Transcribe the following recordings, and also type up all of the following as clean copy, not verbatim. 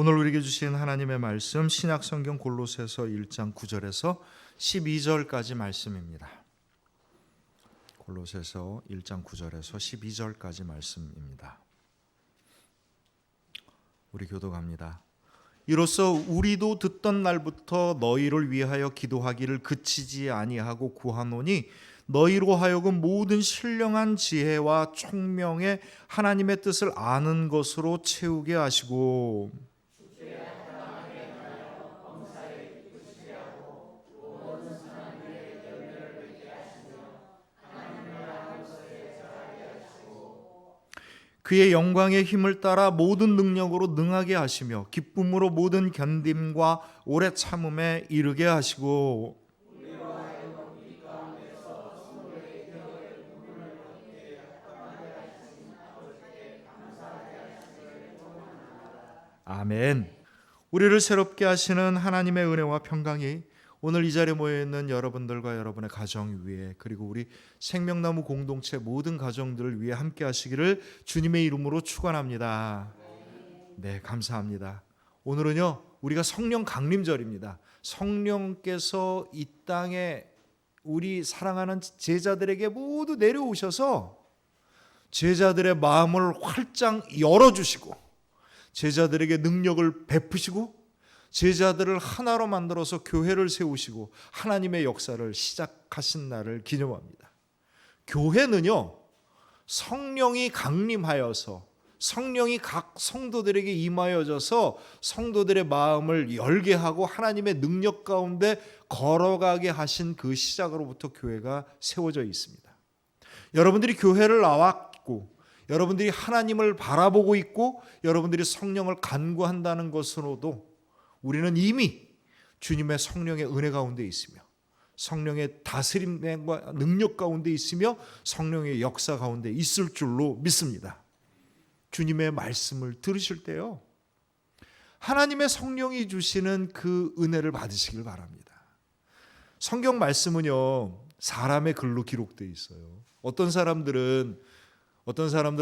오늘 우리에게 주신 하나님의 말씀 신약성경 골로새서 1장 9절에서 12절까지 말씀입니다. 골로새서 1장 9절에서 12절까지 말씀입니다. 우리 교독합니다. 이로써 우리도 듣던 날부터 너희를 위하여 기도하기를 그치지 아니하고 구하노니 너희로 하여금 모든 신령한 지혜와 총명의 하나님의 뜻을 아는 것으로 채우게 하시고 그의 영광의 힘을 따라 모든 능력으로 능하게 하시며 기쁨으로 모든 견딤과 오래 참음에 이르게 하시고 아멘. 우리를 새롭게 하시는 하나님의 은혜와 평강이 오늘 이 자리에 모여있는 여러분들과 여러분의 가정 위에 그리고 우리 생명나무 공동체 모든 가정들을 위해 함께 하시기를 주님의 이름으로 축원합니다. 네, 감사합니다. 오늘은요 우리가 성령 강림절입니다. 성령께서 이 땅에 우리 사랑하는 제자들에게 모두 내려오셔서 제자들의 마음을 활짝 열어주시고 제자들에게 능력을 베푸시고 제자들을 하나로 만들어서 교회를 세우시고 하나님의 역사를 시작하신 날을 기념합니다. 교회는요 성령이 강림하여서 성령이 각 성도들에게 임하여져서 성도들의 마음을 열게 하고 하나님의 능력 가운데 걸어가게 하신 그 시작으로부터 교회가 세워져 있습니다. 여러분들이 교회를 나왔고 여러분들이 하나님을 바라보고 있고 여러분들이 성령을 간구한다는 것으로도 우리는 이미 주님의 성령의 은혜 가운데 있으며 성령의 다스림과 능력 가운데 있으며 성령의 역사 가운데 있을 줄로 믿습니다. 주님의 말씀을 들으실 때요 하나님의 성령이 주시는 그 은혜를 받으시길 바랍니다. 성경 말씀은요 사람의 글로 기록되어 있어요. 어떤 사람들은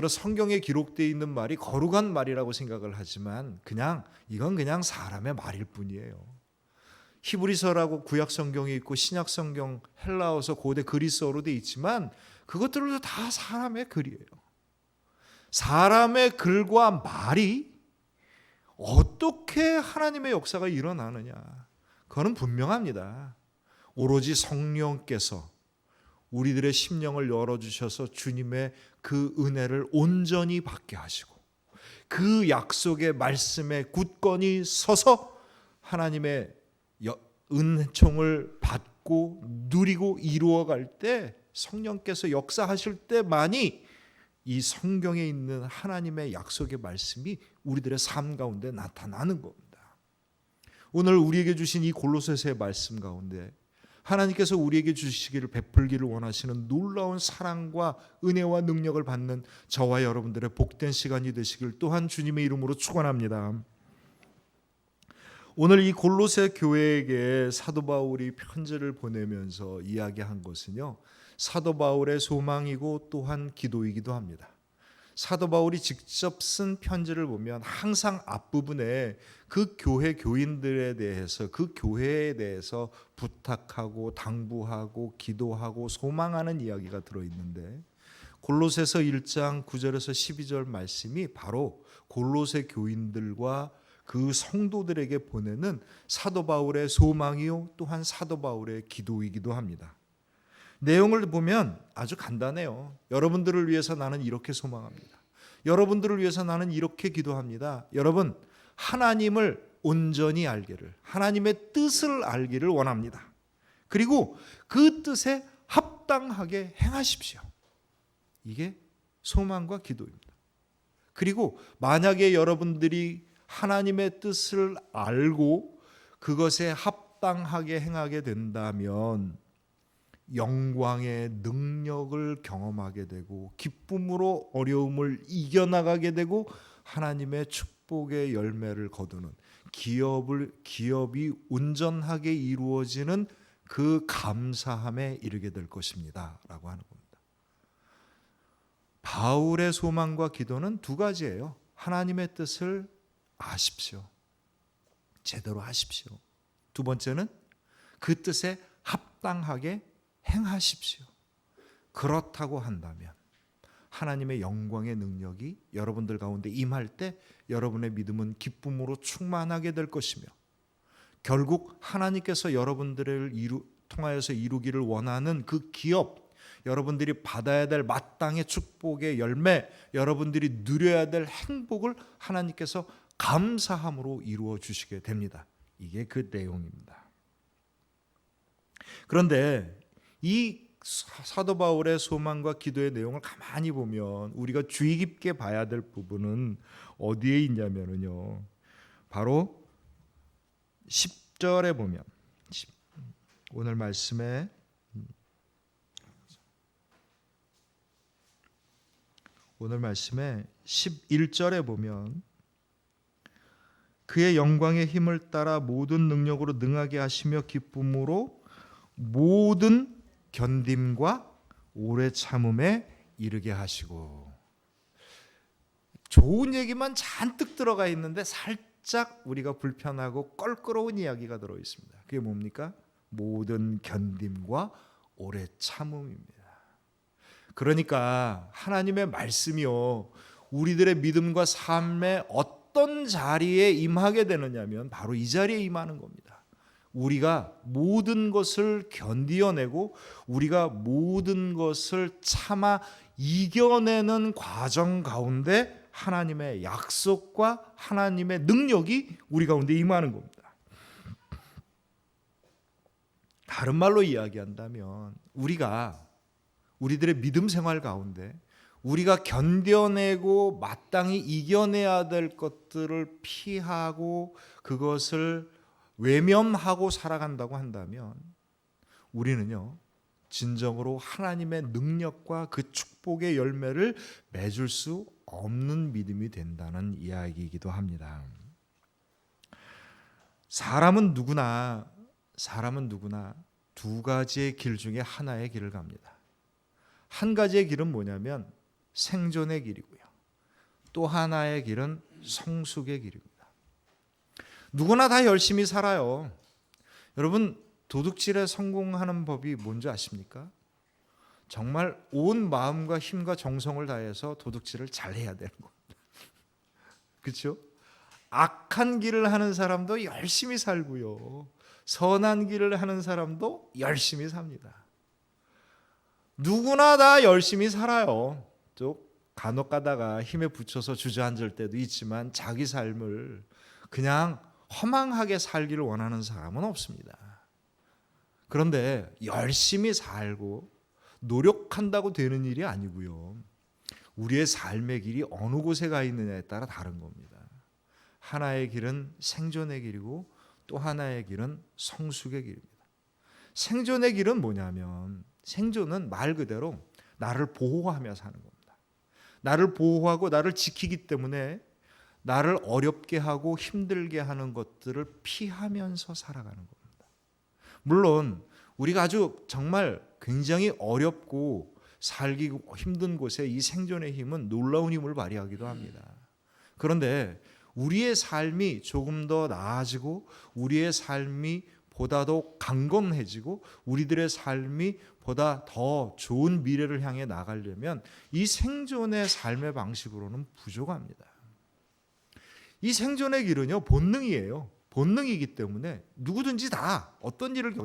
성경에 기록되어 있는 말이 거룩한 말이라고 생각을 하지만 이건 그냥 사람의 말일 뿐이에요. 히브리서라고 구약 성경이 있고 신약 성경 헬라어서 고대 그리스어로 되어 있지만 그것들도 다 사람의 글이에요. 사람의 글과 말이 어떻게 하나님의 역사가 일어나느냐 그거는 분명합니다. 오로지 성령께서 우리들의 심령을 열어주셔서 주님의 그 은혜를 온전히 받게 하시고 그 약속의 말씀에 굳건히 서서 하나님의 은총을 받고 누리고 이루어갈 때 성령께서 역사하실 때만이 이 성경에 있는 하나님의 약속의 말씀이 우리들의 삶 가운데 나타나는 겁니다. 오늘 우리에게 주신 이 골로새서의 말씀 가운데 하나님께서 우리에게 주시기를 베풀기를 원하시는 놀라운 사랑과 은혜와 능력을 받는 저와 여러분들의 복된 시간이 되시길 또한 주님의 이름으로 축원합니다. 오늘 이 골로새 교회에게 사도 바울이 편지를 보내면서 이야기한 것은요 사도 바울의 소망이고 또한 기도이기도 합니다. 사도 바울이 직접 쓴 편지를 보면 항상 앞부분에 그 교회 교인들에 대해서 그 교회에 대해서 부탁하고 당부하고 기도하고 소망하는 이야기가 들어있는데 골로새서 1장 9절에서 12절 말씀이 바로 골로새 교인들과 그 성도들에게 보내는 사도 바울의 소망이요 또한 사도 바울의 기도이기도 합니다. 내용을 보면 아주 간단해요. 여러분들을 위해서 나는 이렇게 소망합니다. 여러분들을 위해서 나는 이렇게 기도합니다. 여러분 하나님을 온전히 알기를 하나님의 뜻을 알기를 원합니다. 그리고 그 뜻에 합당하게 행하십시오. 이게 소망과 기도입니다. 그리고 만약에 여러분들이 하나님의 뜻을 알고 그것에 합당하게 행하게 된다면 영광의 능력을 경험하게 되고 기쁨으로 어려움을 이겨나가게 되고 하나님의 축복의 열매를 거두는 기업이 온전하게 이루어지는 그 감사함에 이르게 될 것입니다 라고 하는 겁니다. 바울의 소망과 기도는 두 가지예요. 하나님의 뜻을 아십시오. 제대로 하십시오. 두 번째는 그 뜻에 합당하게 행하십시오. 그렇다고 한다면 하나님의 영광의 능력이 여러분들 가운데 임할 때 여러분의 믿음은 기쁨으로 충만하게 될 것이며, 결국 하나님께서 여러분들을 통하여서 이루기를 원하는 그 기업, 여러분들이 받아야 될 마땅의 축복의 열매, 여러분들이 누려야 될 행복을 하나님께서 감사함으로 이루어 주시게 됩니다. 이게 그 내용입니다. 그런데 이 사도 바울의 소망과 기도의 내용을 가만히 보면 우리가 주의 깊게 봐야 될 부분은 어디에 있냐면요, 바로 10절에 보면, 오늘 말씀에 11절에 보면, 그의 영광의 힘을 따라 모든 능력으로 능하게 하시며 기쁨으로 모든 견딤과 오래 참음에 이르게 하시고. 좋은 얘기만 잔뜩 들어가 있는데 살짝 우리가 불편하고 껄끄러운 이야기가 들어 있습니다. 그게 뭡니까? 모든 견딤과 오래 참음입니다. 그러니까 하나님의 말씀이요, 우리들의 믿음과 삶의 어떤 자리에 임하게 되느냐면 바로 이 자리에 임하는 겁니다. 우리가 모든 것을 견디어내고 우리가 모든 것을 참아 이겨내는 과정 가운데 하나님의 약속과 하나님의 능력이 우리 가운데 임하는 겁니다. 다른 말로 이야기한다면 우리들의 믿음 생활 가운데 우리가 견뎌내고 마땅히 이겨내야 될 것들을 피하고 그것을 외면하고 살아간다고 한다면 우리는요, 진정으로 하나님의 능력과 그 축복의 열매를 맺을 수 없는 믿음이 된다는 이야기이기도 합니다. 사람은 누구나 두 가지의 길 중에 하나의 길을 갑니다. 한 가지의 길은 뭐냐면 생존의 길이고요, 또 하나의 길은 성숙의 길입니다. 누구나 다 열심히 살아요. 여러분, 도둑질에 성공하는 법이 뭔지 아십니까? 정말 온 마음과 힘과 정성을 다해서 도둑질을 잘해야 되는 겁니다. 그렇죠? 악한 길을 하는 사람도 열심히 살고요, 선한 길을 하는 사람도 열심히 삽니다. 누구나 다 열심히 살아요. 또 간혹 가다가 힘에 부쳐서 주저앉을 때도 있지만 자기 삶을 그냥 허망하게 살기를 원하는 사람은 없습니다. 그런데 열심히 살고 노력한다고 되는 일이 아니고요, 우리의 삶의 길이 어느 곳에 가 있느냐에 따라 다른 겁니다. 하나의 길은 생존의 길이고 또 하나의 길은 성숙의 길입니다. 생존의 길은 뭐냐면, 생존은 말 그대로 나를 보호하며 사는 겁니다. 나를 보호하고 나를 지키기 때문에 나를 어렵게 하고 힘들게 하는 것들을 피하면서 살아가는 겁니다. 물론 우리가 아주 정말 굉장히 어렵고 살기 힘든 곳에 이 생존의 힘은 놀라운 힘을 발휘하기도 합니다. 그런데 우리의 삶이 조금 더 나아지고 우리의 삶이 보다 더 강건해지고 우리들의 삶이 보다 더 좋은 미래를 향해 나가려면 이 생존의 삶의 방식으로는 부족합니다. 이 생존의 길은요, 본능이에요. 본능이기 때문에 누구든지 다 어떤 일을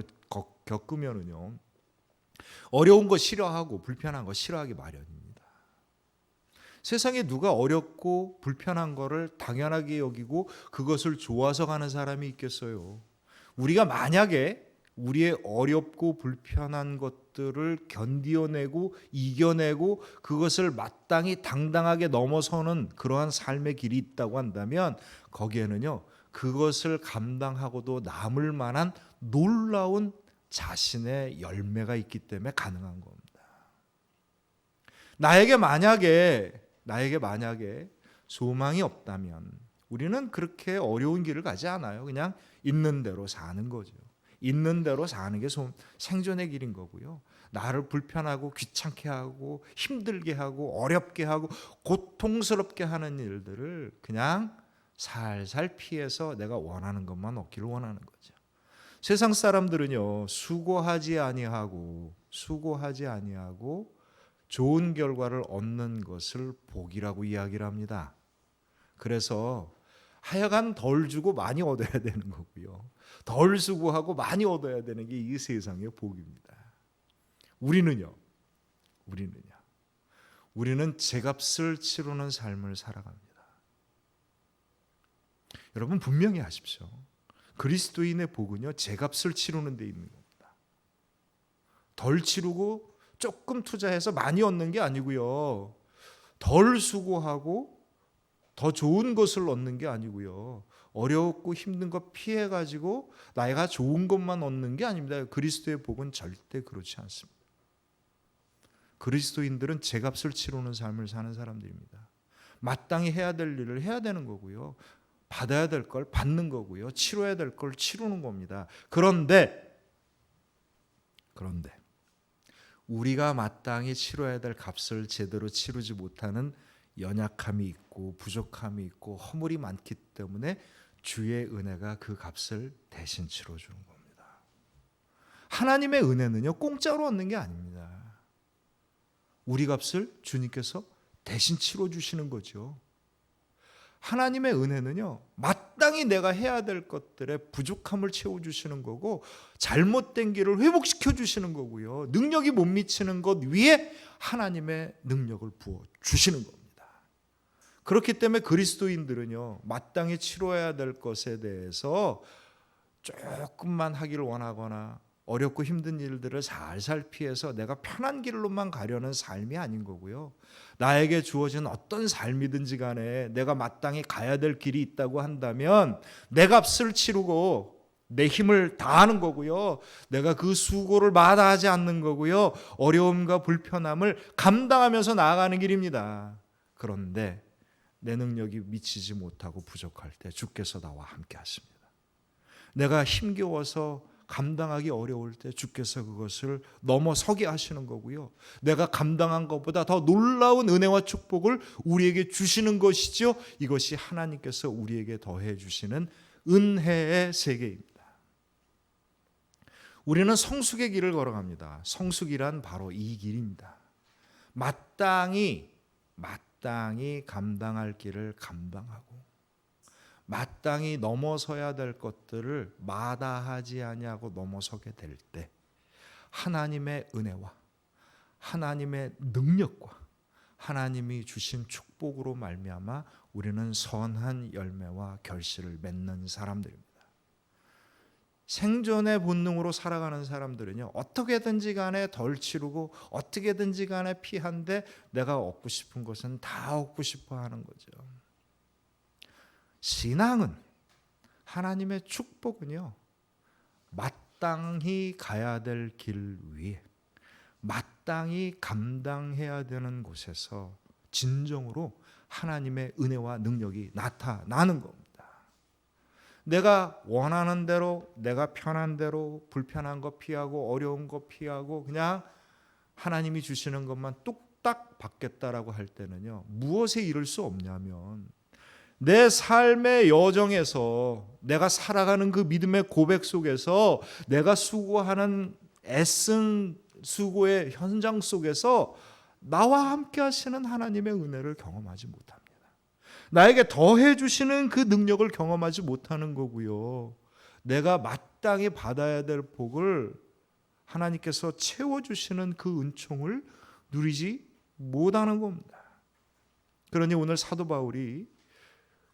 겪으면은요, 어려운 거 싫어하고 불편한 거 싫어하기 마련입니다. 세상에 누가 어렵고 불편한 거를 당연하게 여기고 그것을 좋아서 가는 사람이 있겠어요? 우리가 만약에 우리의 어렵고 불편한 것들을 견디어내고 이겨내고 그것을 마땅히 당당하게 넘어서는 그러한 삶의 길이 있다고 한다면 거기에는요, 그것을 감당하고도 남을 만한 놀라운 자신의 열매가 있기 때문에 가능한 겁니다. 나에게 만약에 소망이 없다면 우리는 그렇게 어려운 길을 가지 않아요. 그냥 있는 대로 사는 거죠. 있는 대로 사는 게 생존의 길인 거고요. 나를 불편하고 귀찮게 하고 힘들게 하고 어렵게 하고 고통스럽게 하는 일들을 그냥 살살 피해서 내가 원하는 것만 얻기를 원하는 거죠. 세상 사람들은요, 수고하지 아니하고 좋은 결과를 얻는 것을 복이라고 이야기를 합니다. 그래서 하여간 덜 주고 많이 얻어야 되는 거고요. 덜 수고하고 많이 얻어야 되는 게 이 세상의 복입니다. 우리는 제값을 치르는 삶을 살아갑니다. 여러분 분명히 아십시오. 그리스도인의 복은요, 제값을 치르는 데 있는 겁니다. 덜 치르고 조금 투자해서 많이 얻는 게 아니고요. 덜 수고하고 더 좋은 것을 얻는 게 아니고요. 어렵고 힘든 거 피해가지고 나이가 좋은 것만 얻는 게 아닙니다. 그리스도의 복은 절대 그렇지 않습니다. 그리스도인들은 제값을 치르는 삶을 사는 사람들입니다. 마땅히 해야 될 일을 해야 되는 거고요. 받아야 될 걸 받는 거고요. 치러야 될 걸 치르는 겁니다. 그런데 우리가 마땅히 치러야 될 값을 제대로 치르지 못하는 연약함이 있고 부족함이 있고 허물이 많기 때문에 주의 은혜가 그 값을 대신 치러주는 겁니다. 하나님의 은혜는요, 공짜로 얻는 게 아닙니다. 우리 값을 주님께서 대신 치러주시는 거죠. 하나님의 은혜는요, 마땅히 내가 해야 될 것들의 부족함을 채워주시는 거고 잘못된 길을 회복시켜주시는 거고요. 능력이 못 미치는 것 위에 하나님의 능력을 부어주시는 겁니다. 그렇기 때문에 그리스도인들은요, 마땅히 치러야 될 것에 대해서 조금만 하기를 원하거나 어렵고 힘든 일들을 살살 피해서 내가 편한 길로만 가려는 삶이 아닌 거고요. 나에게 주어진 어떤 삶이든지 간에 내가 마땅히 가야 될 길이 있다고 한다면 내 값을 치르고 내 힘을 다하는 거고요. 내가 그 수고를 마다하지 않는 거고요. 어려움과 불편함을 감당하면서 나아가는 길입니다. 그런데 내 능력이 미치지 못하고 부족할 때 주께서 나와 함께 하십니다. 내가 힘겨워서 감당하기 어려울 때 주께서 그것을 넘어서게 하시는 거고요. 내가 감당한 것보다 더 놀라운 은혜와 축복을 우리에게 주시는 것이죠. 이것이 하나님께서 우리에게 더해 주시는 은혜의 세계입니다. 우리는 성숙의 길을 걸어갑니다. 성숙이란 바로 이 길입니다. 마땅히 감당할 길을 감당하고 마땅히 넘어서야 될 것들을 마다하지 아니하고 넘어서게 될 때 하나님의 은혜와 하나님의 능력과 하나님이 주신 축복으로 말미암아 우리는 선한 열매와 결실을 맺는 사람들입니다. 생존의 본능으로 살아가는 사람들은요, 어떻게든지 간에 덜 치르고 어떻게든지 간에 피한데 내가 얻고 싶은 것은 다 얻고 싶어 하는 거죠. 신앙은, 하나님의 축복은요, 마땅히 가야 될 길 위에 마땅히 감당해야 되는 곳에서 진정으로 하나님의 은혜와 능력이 나타나는 겁니다. 내가 원하는 대로, 내가 편한 대로 불편한 거 피하고 어려운 거 피하고 그냥 하나님이 주시는 것만 뚝딱 받겠다라고 할 때는요, 무엇에 이를 수 없냐면 내 삶의 여정에서 내가 살아가는 그 믿음의 고백 속에서 내가 수고하는 애쓴 수고의 현장 속에서 나와 함께 하시는 하나님의 은혜를 경험하지 못합니다. 나에게 더해 주시는 그 능력을 경험하지 못하는 거고요. 내가 마땅히 받아야 될 복을 하나님께서 채워주시는 그 은총을 누리지 못하는 겁니다. 그러니 오늘 사도 바울이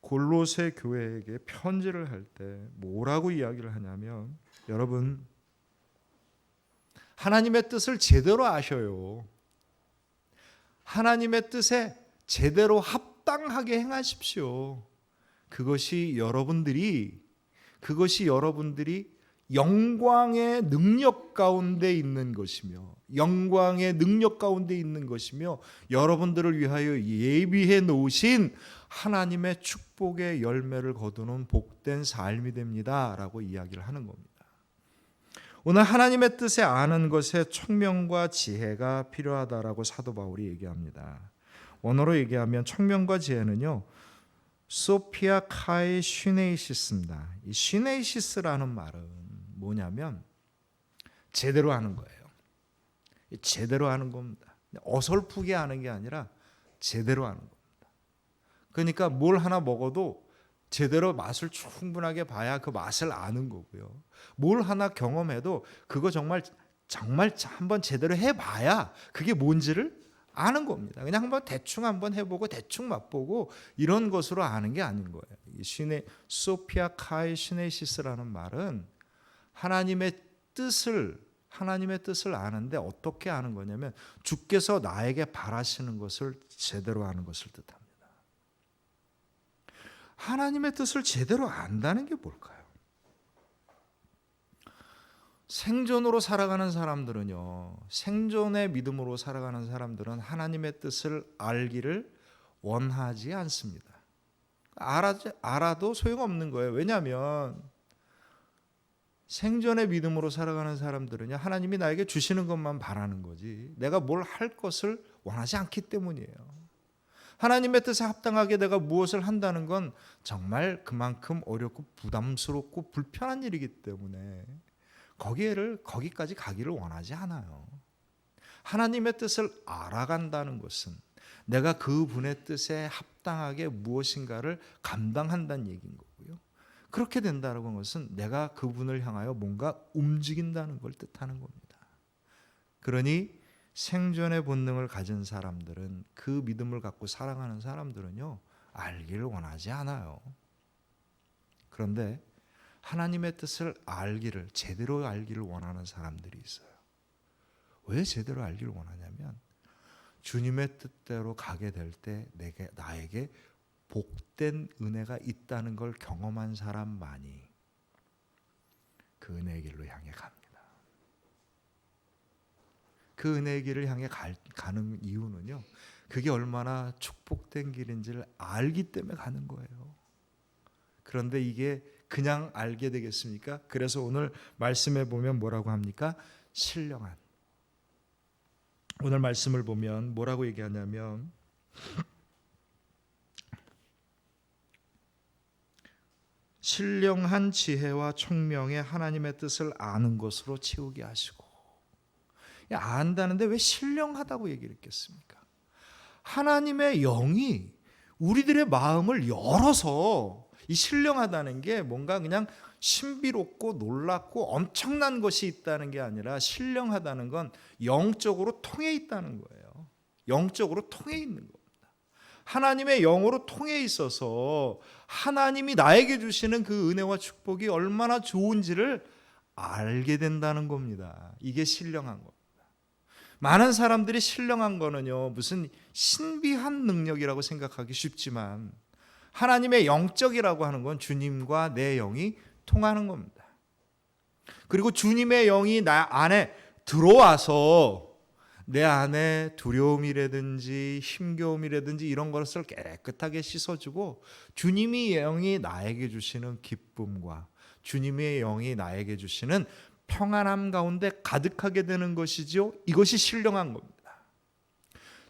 골로새 교회에게 편지를 할 때 뭐라고 이야기를 하냐면, 여러분 하나님의 뜻을 제대로 아셔요. 하나님의 뜻에 제대로 합당하게 행하십시오. 그것이 여러분들이 영광의 능력 가운데 있는 것이며 여러분들을 위하여 예비해 놓으신 하나님의 축복의 열매를 거두는 복된 삶이 됩니다 라고 이야기를 하는 겁니다. 오늘 하나님의 뜻에 아는 것에 청명과 지혜가 필요하다라고 사도 바울이 얘기합니다. 원어로 얘기하면 청명과 지혜는요, 소피아 카이 슈네이시스입니다. 이 슈네이시스라는 말은 뭐냐면 제대로 하는 거예요. 제대로 하는 겁니다. 어설프게 하는 게 아니라 제대로 하는 겁니다. 그러니까 뭘 하나 먹어도 제대로 맛을 충분하게 봐야 그 맛을 아는 거고요. 뭘 하나 경험해도 그거 정말 한번 제대로 해봐야 그게 뭔지를 아는 겁니다. 그냥 한번 해보고 대충 맛보고 이런 것으로 아는 게 아닌 거예요. 이 소피아 카이 시네시스라는 말은 하나님의 뜻을 아는데 어떻게 아는 거냐면 주께서 나에게 바라시는 것을 제대로 아는 것을 뜻합니다. 하나님의 뜻을 제대로 안다는 게 뭘까요? 생존으로 살아가는 사람들은요, 생존의 믿음으로 살아가는 사람들은 하나님의 뜻을 알기를 원하지 않습니다. 알아도 소용없는 거예요. 왜냐하면 생존의 믿음으로 살아가는 사람들은요, 하나님이 나에게 주시는 것만 바라는 거지 내가 뭘 할 것을 원하지 않기 때문이에요. 하나님의 뜻에 합당하게 내가 무엇을 한다는 건 정말 그만큼 어렵고 부담스럽고 불편한 일이기 때문에 거기까지 가기를 원하지 않아요. 하나님의 뜻을 알아간다는 것은 내가 그분의 뜻에 합당하게 무엇인가를 감당한다는 얘기인 거고요. 그렇게 된다는 것은 내가 그분을 향하여 뭔가 움직인다는 걸 뜻하는 겁니다. 그러니 생존의 본능을 가진 사람들은, 그 믿음을 갖고 살아가는 사람들은요, 알기를 원하지 않아요. 그런데 하나님의 뜻을 제대로 알기를 원하는 사람들이 있어요. 왜 제대로 알기를 원하냐면 주님의 뜻대로 가게 될 때 나에게 복된 은혜가 있다는 걸 경험한 사람만이 그 은혜의 길로 향해 갑니다. 그 은혜의 길을 향해 가는 이유는요, 그게 얼마나 축복된 길인지를 알기 때문에 가는 거예요. 그런데 이게 그냥 알게 되겠습니까? 그래서 오늘 말씀에 보면 뭐라고 합니까? 신령한. 오늘 말씀을 보면 뭐라고 얘기하냐면 신령한 지혜와 총명에 하나님의 뜻을 아는 것으로 채우게 하시고. 안다는데 왜 신령하다고 얘기를 했겠습니까? 하나님의 영이 우리들의 마음을 열어서, 이 신령하다는 게 뭔가 그냥 신비롭고 놀랍고 엄청난 것이 있다는 게 아니라, 신령하다는 건 영적으로 통해 있다는 거예요. 영적으로 통해 있는 겁니다. 하나님의 영으로 통해 있어서 하나님이 나에게 주시는 그 은혜와 축복이 얼마나 좋은지를 알게 된다는 겁니다. 이게 신령한 겁니다. 많은 사람들이 신령한 거는요, 무슨 신비한 능력이라고 생각하기 쉽지만 하나님의 영적이라고 하는 건 주님과 내 영이 통하는 겁니다. 그리고 주님의 영이 나 안에 들어와서 내 안에 두려움이라든지 힘겨움이라든지 이런 것을 깨끗하게 씻어주고, 주님의 영이 나에게 주시는 기쁨과 주님의 영이 나에게 주시는 평안함 가운데 가득하게 되는 것이죠. 이것이 신령한 겁니다.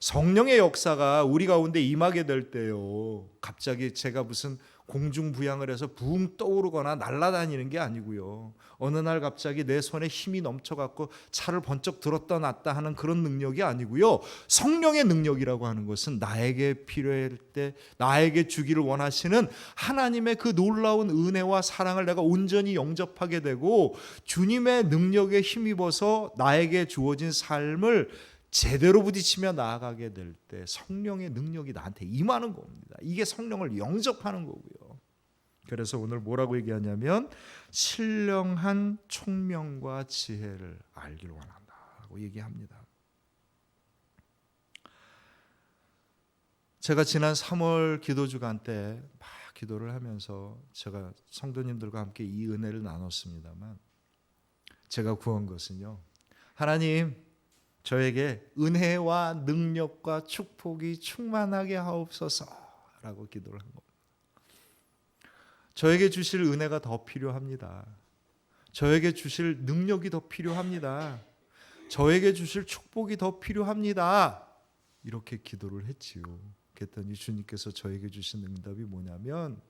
성령의 역사가 우리 가운데 임하게 될 때요, 갑자기 제가 무슨 공중부양을 해서 붕 떠오르거나 날아다니는 게 아니고요, 어느 날 갑자기 내 손에 힘이 넘쳐갖고 차를 번쩍 들었다 놨다 하는 그런 능력이 아니고요, 성령의 능력이라고 하는 것은 나에게 필요할 때 나에게 주기를 원하시는 하나님의 그 놀라운 은혜와 사랑을 내가 온전히 영접하게 되고, 주님의 능력에 힘입어서 나에게 주어진 삶을 제대로 부딪히며 나아가게 될 때 성령의 능력이 나한테 임하는 겁니다. 이게 성령을 영접하는 거고요. 그래서 오늘 뭐라고 얘기하냐면 신령한 총명과 지혜를 알기를 원한다고 얘기합니다. 제가 지난 3월 기도주간 때 막 기도를 하면서 제가 성도님들과 함께 이 은혜를 나눴습니다만, 제가 구한 것은요, 하나님 저에게 은혜와 능력과 축복이 충만하게 하옵소서라고 기도를 한 겁니다. 저에게 주실 은혜가 더 필요합니다. 저에게 주실 능력이 더 필요합니다. 저에게 주실 축복이 더 필요합니다. 이렇게 기도를 했지요. 그랬더니 주님께서 저에게 주신 응답이 뭐냐면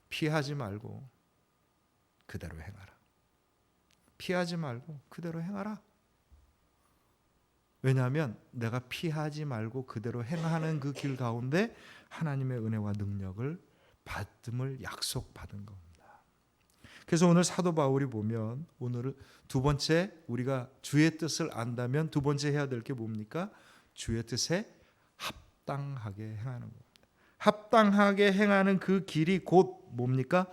피하지 말고 그대로 행하라. 피하지 말고 그대로 행하라. 왜냐하면 내가 피하지 말고 그대로 행하는 그 길 가운데 하나님의 은혜와 능력을 받음을 약속받은 겁니다. 그래서 오늘 사도 바울이 보면 오늘은 두 번째, 우리가 주의 뜻을 안다면 두 번째 해야 될 게 뭡니까? 주의 뜻에 합당하게 행하는 겁니다. 합당하게 행하는 그 길이 곧 뭡니까?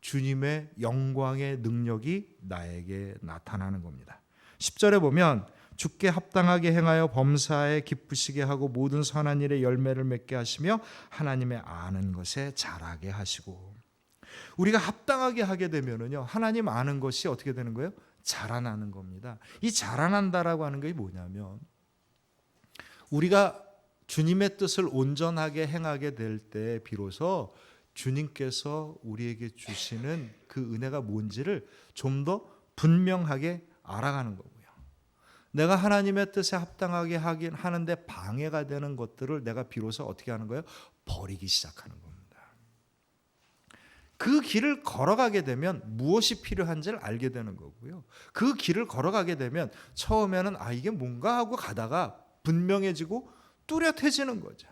주님의 영광의 능력이 나에게 나타나는 겁니다. 10절에 보면 주께 합당하게 행하여 범사에 기쁘시게 하고 모든 선한 일에 열매를 맺게 하시며 하나님의 아는 것에 자라게 하시고. 우리가 합당하게 하게 되면은요, 하나님 아는 것이 어떻게 되는 거예요? 자라나는 겁니다. 이 자라난다라고 하는 게 뭐냐면 우리가 주님의 뜻을 온전하게 행하게 될 때 비로소 주님께서 우리에게 주시는 그 은혜가 뭔지를 좀 더 분명하게 알아가는 거고요. 내가 하나님의 뜻에 합당하게 하긴 하는데 방해가 되는 것들을 내가 비로소 어떻게 하는 거예요? 버리기 시작하는 겁니다. 그 길을 걸어가게 되면 무엇이 필요한지를 알게 되는 거고요. 그 길을 걸어가게 되면 처음에는 이게 뭔가 하고 가다가 분명해지고 뚜렷해지는 거죠.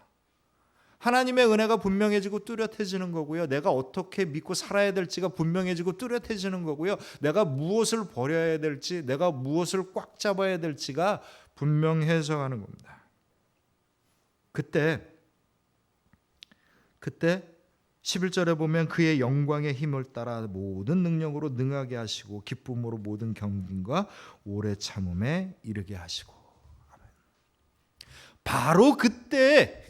하나님의 은혜가 분명해지고 뚜렷해지는 거고요. 내가 어떻게 믿고 살아야 될지가 분명해지고 뚜렷해지는 거고요. 내가 무엇을 버려야 될지, 내가 무엇을 꽉 잡아야 될지가 분명해져 가는 겁니다. 그때 11절에 보면 그의 영광의 힘을 따라 모든 능력으로 능하게 하시고 기쁨으로 모든 경륜과 오래 참음에 이르게 하시고. 바로 그때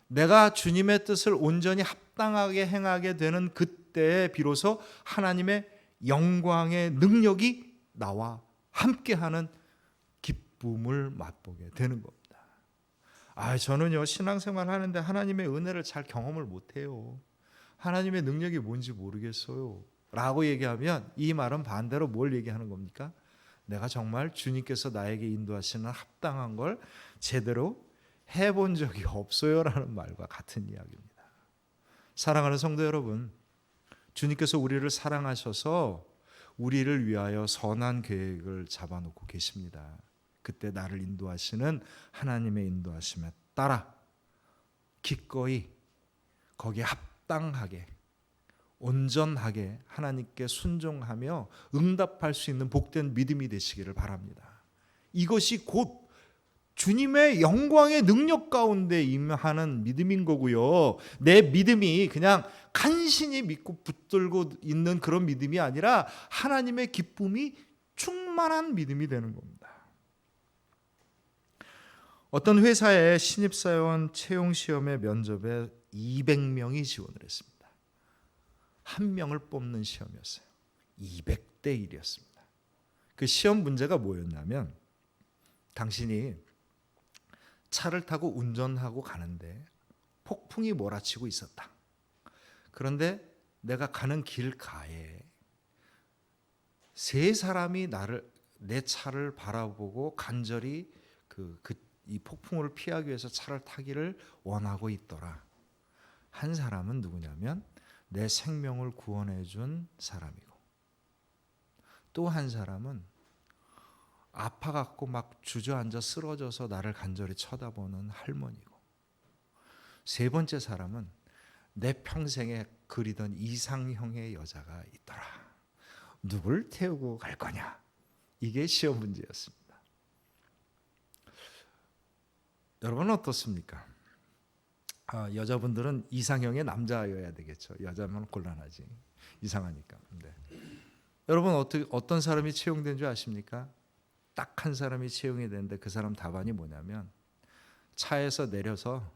내가 주님의 뜻을 온전히 합당하게 행하게 되는 그때에 비로소 하나님의 영광의 능력이 나와 함께하는 기쁨을 맛보게 되는 겁니다. 저는요, 신앙생활 하는데 하나님의 은혜를 잘 경험을 못해요. 하나님의 능력이 뭔지 모르겠어요 라고 얘기하면 이 말은 반대로 뭘 얘기하는 겁니까? 내가 정말 주님께서 나에게 인도하시는 합당한 걸 제대로 해본 적이 없어요 라는 말과 같은 이야기입니다. 사랑하는 성도 여러분, 주님께서 우리를 사랑하셔서 우리를 위하여 선한 계획을 잡아놓고 계십니다. 그때 나를 인도하시는 하나님의 인도하심에 따라 기꺼이 거기에 합당하게 온전하게 하나님께 순종하며 응답할 수 있는 복된 믿음이 되시기를 바랍니다. 이것이 곧 주님의 영광의 능력 가운데 임하는 믿음인 거고요. 내 믿음이 그냥 간신히 믿고 붙들고 있는 그런 믿음이 아니라 하나님의 기쁨이 충만한 믿음이 되는 겁니다. 어떤 회사의 신입사원 채용시험의 면접에 200명이 지원을 했습니다. 한 명을 뽑는 시험이었어요. 200대 1이었습니다. 그 시험 문제가 뭐였냐면 당신이 차를 타고 운전하고 가는데 폭풍이 몰아치고 있었다. 그런데 내가 가는 길가에 세 사람이 내 차를 바라보고 간절히 이 폭풍을 피하기 위해서 차를 타기를 원하고 있더라. 한 사람은 누구냐면 내 생명을 구원해 준 사람이고, 또 한 사람은 아파갖고 막 주저앉아 쓰러져서 나를 간절히 쳐다보는 할머니고, 세 번째 사람은 내 평생에 그리던 이상형의 여자가 있더라. 누굴 태우고 갈 거냐? 이게 시험 문제였습니다. 여러분은 어떻습니까? 여자분들은 이상형의 남자여야 되겠죠. 여자면 곤란하지. 이상하니까. 네. 여러분 어떤 사람이 채용된 줄 아십니까? 딱 한 사람이 채용이 되는데 그 사람 답안이 뭐냐면 차에서 내려서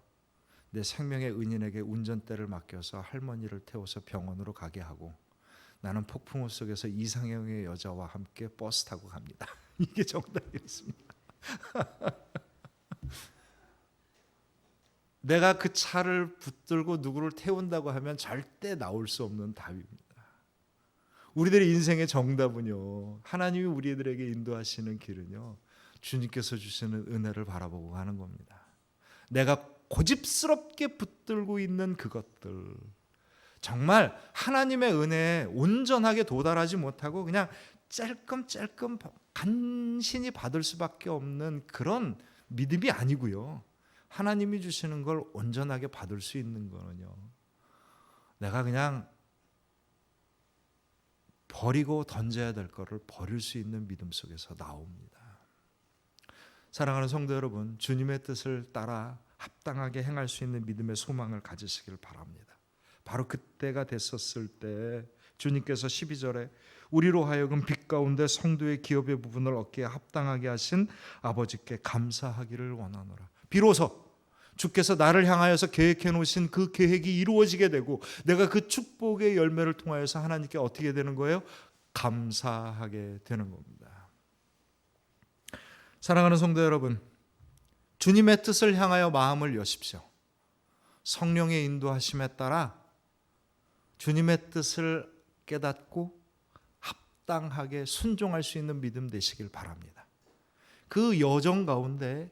내 생명의 은인에게 운전대를 맡겨서 할머니를 태워서 병원으로 가게 하고 나는 폭풍우 속에서 이상형의 여자와 함께 버스 타고 갑니다. 이게 정답이었습니다. 내가 그 차를 붙들고 누구를 태운다고 하면 절대 나올 수 없는 답입니다. 우리들의 인생의 정답은요, 하나님이 우리들에게 인도하시는 길은요, 주님께서 주시는 은혜를 바라보고 가는 겁니다. 내가 고집스럽게 붙들고 있는 그것들, 정말 하나님의 은혜에 온전하게 도달하지 못하고 그냥 짤끔짤끔 간신히 받을 수밖에 없는 그런 믿음이 아니고요. 하나님이 주시는 걸 온전하게 받을 수 있는 거는요, 내가 그냥 버리고 던져야 될 거를 버릴 수 있는 믿음 속에서 나옵니다. 사랑하는 성도 여러분, 주님의 뜻을 따라 합당하게 행할 수 있는 믿음의 소망을 가지시길 바랍니다. 바로 그때가 됐었을 때 주님께서 12절에 우리로 하여금 빛 가운데 성도의 기업의 부분을 얻기에 합당하게 하신 아버지께 감사하기를 원하노라. 비로소 주께서 나를 향하여서 계획해 놓으신 그 계획이 이루어지게 되고 내가 그 축복의 열매를 통하여서 하나님께 어떻게 되는 거예요? 감사하게 되는 겁니다. 사랑하는 성도 여러분, 주님의 뜻을 향하여 마음을 여십시오. 성령의 인도하심에 따라 주님의 뜻을 깨닫고 합당하게 순종할 수 있는 믿음 되시길 바랍니다. 그 여정 가운데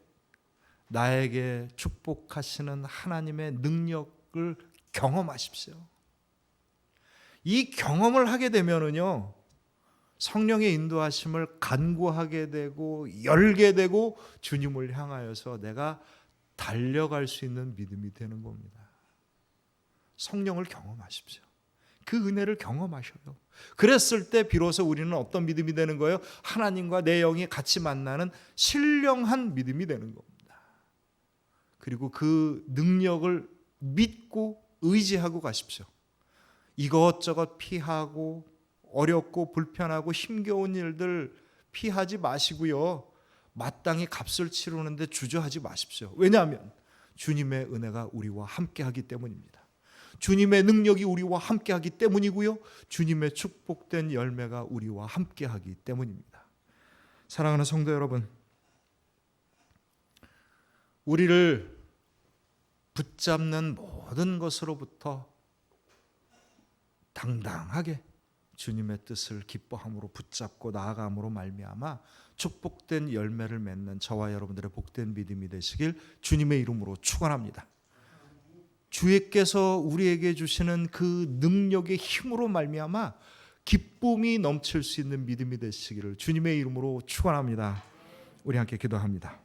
나에게 축복하시는 하나님의 능력을 경험하십시오. 이 경험을 하게 되면은요, 성령의 인도하심을 간구하게 되고 열게 되고 주님을 향하여서 내가 달려갈 수 있는 믿음이 되는 겁니다. 성령을 경험하십시오. 그 은혜를 경험하셔요. 그랬을 때 비로소 우리는 어떤 믿음이 되는 거예요? 하나님과 내 영이 같이 만나는 신령한 믿음이 되는 겁니다. 그리고 그 능력을 믿고 의지하고 가십시오. 이것저것 피하고 어렵고 불편하고 힘겨운 일들 피하지 마시고요, 마땅히 값을 치르는데 주저하지 마십시오. 왜냐하면 주님의 은혜가 우리와 함께하기 때문입니다. 주님의 능력이 우리와 함께하기 때문이고요, 주님의 축복된 열매가 우리와 함께하기 때문입니다. 사랑하는 성도 여러분, 우리를 붙잡는 모든 것으로부터 당당하게 주님의 뜻을 기뻐함으로 붙잡고 나아감으로 말미암아 축복된 열매를 맺는 저와 여러분들의 복된 믿음이 되시길 주님의 이름으로 축원합니다. 주께서 우리에게 주시는 그 능력의 힘으로 말미암아 기쁨이 넘칠 수 있는 믿음이 되시기를 주님의 이름으로 축원합니다. 우리 함께 기도합니다.